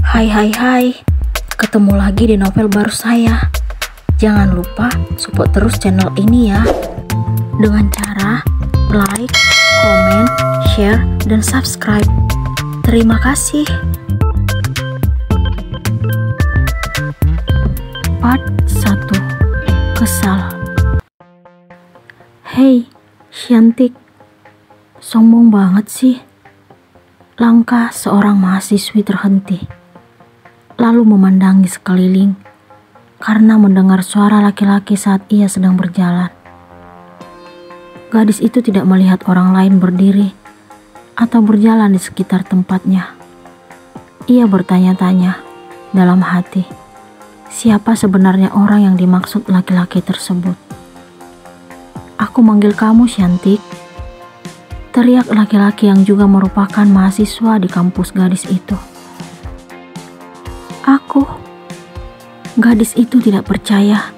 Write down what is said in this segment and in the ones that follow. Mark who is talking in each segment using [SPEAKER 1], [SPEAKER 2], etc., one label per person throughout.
[SPEAKER 1] Hai, ketemu lagi di novel baru saya. Jangan lupa support terus channel ini ya, dengan cara like, comment, share, dan subscribe. Terima kasih. Part 1. Kesal. Hei, Syantik, sombong banget sih. Langkah seorang mahasiswi terhenti, lalu memandangi sekeliling karena mendengar suara laki-laki saat ia sedang berjalan. Gadis itu tidak melihat orang lain berdiri atau berjalan di sekitar tempatnya. Ia bertanya-tanya dalam hati, siapa sebenarnya orang yang dimaksud laki-laki tersebut? "Aku manggil kamu, Syantik," teriak laki-laki yang juga merupakan mahasiswa di kampus gadis itu. Gadis itu tidak percaya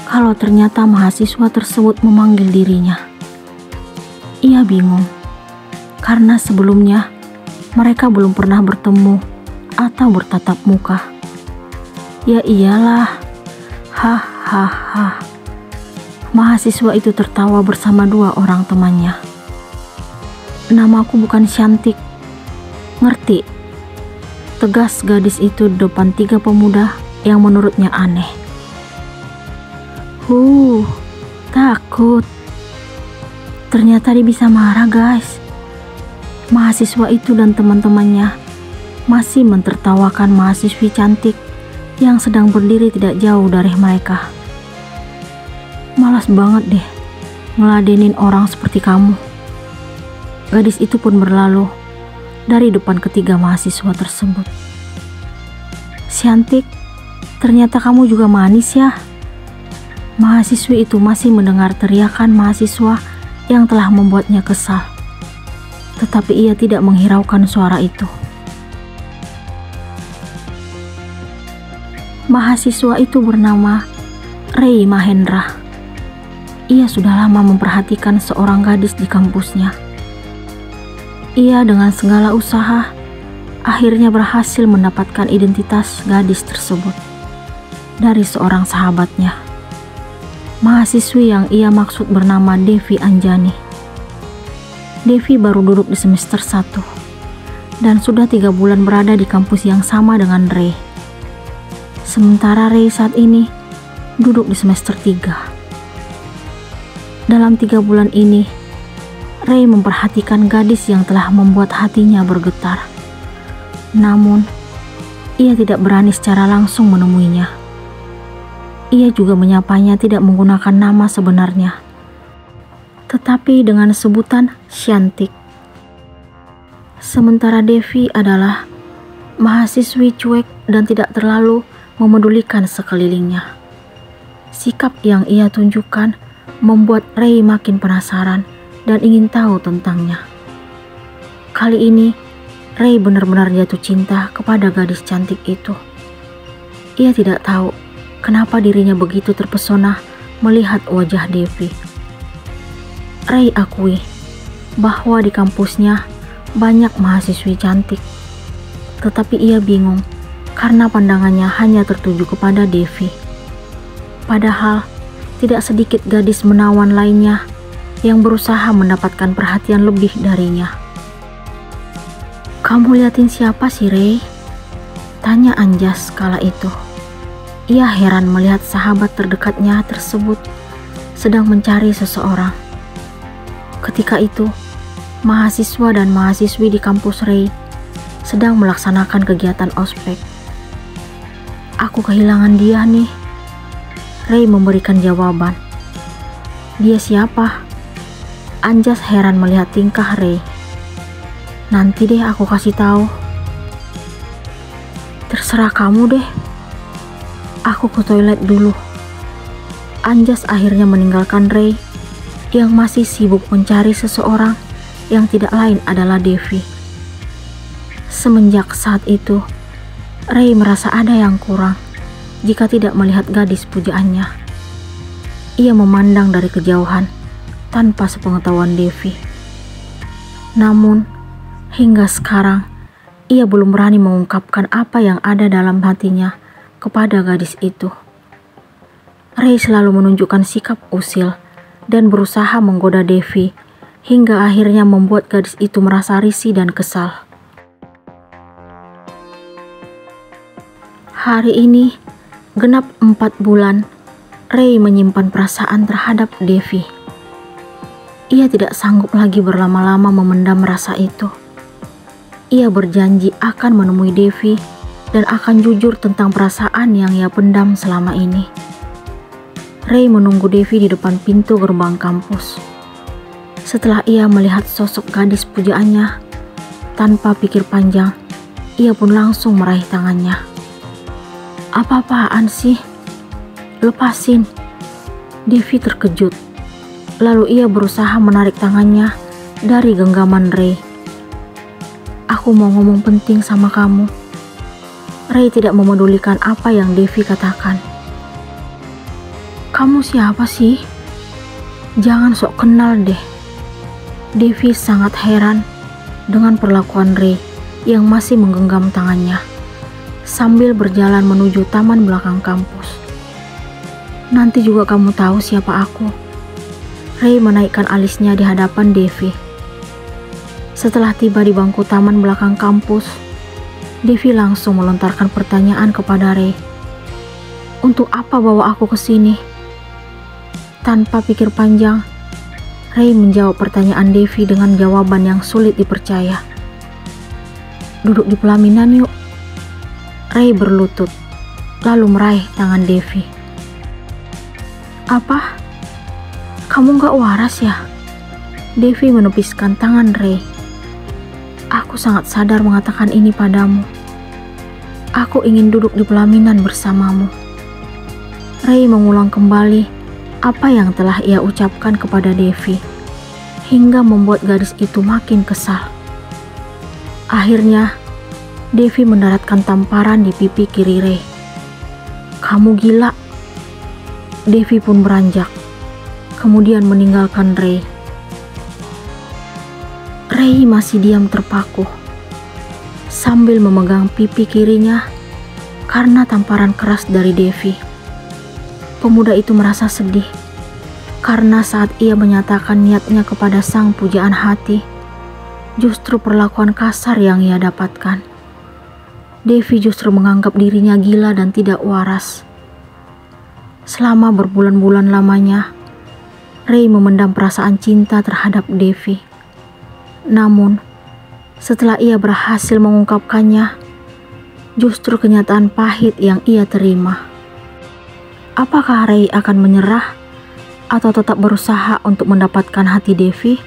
[SPEAKER 1] kalau ternyata mahasiswa tersebut memanggil dirinya. Ia bingung karena sebelumnya mereka belum pernah bertemu atau bertatap muka. Ya iyalah, hahaha. Mahasiswa itu tertawa bersama dua orang temannya. "Namaku bukan Syantik, ngerti?" tegas gadis itu di depan 3 pemuda yang menurutnya aneh. Takut. Ternyata dia bisa marah, guys. Mahasiswa itu dan teman-temannya masih mentertawakan mahasiswi cantik yang sedang berdiri tidak jauh dari mereka. "Malas banget deh ngeladenin orang seperti kamu." Gadis itu pun berlalu dari depan ketiga mahasiswa tersebut. "Syantik, ternyata kamu juga manis ya." Mahasiswi itu masih mendengar teriakan mahasiswa yang telah membuatnya kesal. Tetapi ia tidak menghiraukan suara itu. Mahasiswa itu bernama Ray Mahendra. Ia sudah lama memperhatikan seorang gadis di kampusnya. Ia dengan segala usaha akhirnya berhasil mendapatkan identitas gadis tersebut dari seorang sahabatnya, mahasiswi yang ia maksud bernama Devi Anjani. Devi baru duduk di semester 1 dan sudah 3 bulan berada di kampus yang sama dengan Ray. Sementara Ray saat ini duduk di semester 3. Dalam 3 bulan ini, Ray memperhatikan gadis yang telah membuat hatinya bergetar. Namun, ia tidak berani secara langsung menemuinya. Ia juga menyapanya tidak menggunakan nama sebenarnya, tetapi dengan sebutan Syantik. Sementara Devi adalah mahasiswi cuek dan tidak terlalu memedulikan sekelilingnya. Sikap yang ia tunjukkan membuat Ray makin penasaran dan ingin tahu tentangnya. Kali ini, Ray benar-benar jatuh cinta kepada gadis cantik itu. Ia tidak tahu kenapa dirinya begitu terpesona melihat wajah Devi. Ray akui bahwa di kampusnya banyak mahasiswi cantik, tetapi ia bingung karena pandangannya hanya tertuju kepada Devi. Padahal tidak sedikit gadis menawan lainnya yang berusaha mendapatkan perhatian lebih darinya. "Kamu liatin siapa sih, Ray?" tanya Anjas kala itu. Ia heran melihat sahabat terdekatnya tersebut sedang mencari seseorang. Ketika itu, mahasiswa dan mahasiswi di kampus Ray sedang melaksanakan kegiatan ospek. "Aku kehilangan dia nih," Ray memberikan jawaban. "Dia siapa?" Anjas heran melihat tingkah Ray. "Nanti deh aku kasih tahu." "Terserah kamu deh. Aku ke toilet dulu." Anjas akhirnya meninggalkan Ray yang masih sibuk mencari seseorang yang tidak lain adalah Devi. Semenjak saat itu, Ray merasa ada yang kurang jika tidak melihat gadis pujaannya. Ia memandang dari kejauhan tanpa sepengetahuan Devi. Namun, hingga sekarang ia belum berani mengungkapkan apa yang ada dalam hatinya kepada gadis itu. Ray selalu menunjukkan sikap usil dan berusaha menggoda Devi hingga akhirnya membuat gadis itu merasa risih dan kesal. Hari ini genap 4 bulan Ray menyimpan perasaan terhadap Devi. Ia tidak sanggup lagi berlama-lama memendam rasa itu. Ia berjanji akan menemui Devi dan akan jujur tentang perasaan yang ia pendam selama ini. Ray menunggu Devi di depan pintu gerbang kampus. Setelah ia melihat sosok gadis pujaannya, tanpa pikir panjang, ia pun langsung meraih tangannya. Apa-apaan sih? Lepasin. Devi terkejut. Lalu ia berusaha menarik tangannya dari genggaman Ray. Aku mau ngomong penting sama kamu. Ray tidak memedulikan apa yang Devi katakan. Kamu siapa sih? Jangan sok kenal deh. Devi sangat heran dengan perlakuan Ray yang masih menggenggam tangannya sambil berjalan menuju taman belakang kampus. Nanti juga kamu tahu siapa aku. Ray menaikkan alisnya di hadapan Devi. Setelah tiba di bangku taman belakang kampus, Devi langsung melontarkan pertanyaan kepada Ray. Untuk apa bawa aku ke sini? Tanpa pikir panjang, Ray menjawab pertanyaan Devi dengan jawaban yang sulit dipercaya. Duduk di pelaminan yuk. Ray berlutut, lalu meraih tangan Devi. Apa? Kamu gak waras ya? Devi menepiskan tangan Ray. Aku sangat sadar mengatakan ini padamu. Aku ingin duduk di pelaminan bersamamu. Ray mengulang kembali apa yang telah ia ucapkan kepada Devi, hingga membuat gadis itu makin kesal. Akhirnya, Devi mendaratkan tamparan di pipi kiri Ray. Kamu gila. Devi pun beranjak, kemudian meninggalkan Ray. Ray masih diam terpaku, sambil memegang pipi kirinya karena tamparan keras dari Devi. Pemuda itu merasa sedih, karena saat ia menyatakan niatnya kepada sang pujaan hati, justru perlakuan kasar yang ia dapatkan. Devi justru menganggap dirinya gila dan tidak waras. Selama berbulan-bulan lamanya, Ray memendam perasaan cinta terhadap Devi. Namun, setelah ia berhasil mengungkapkannya, justru kenyataan pahit yang ia terima. Apakah Ray akan menyerah atau tetap berusaha untuk mendapatkan hati Devi?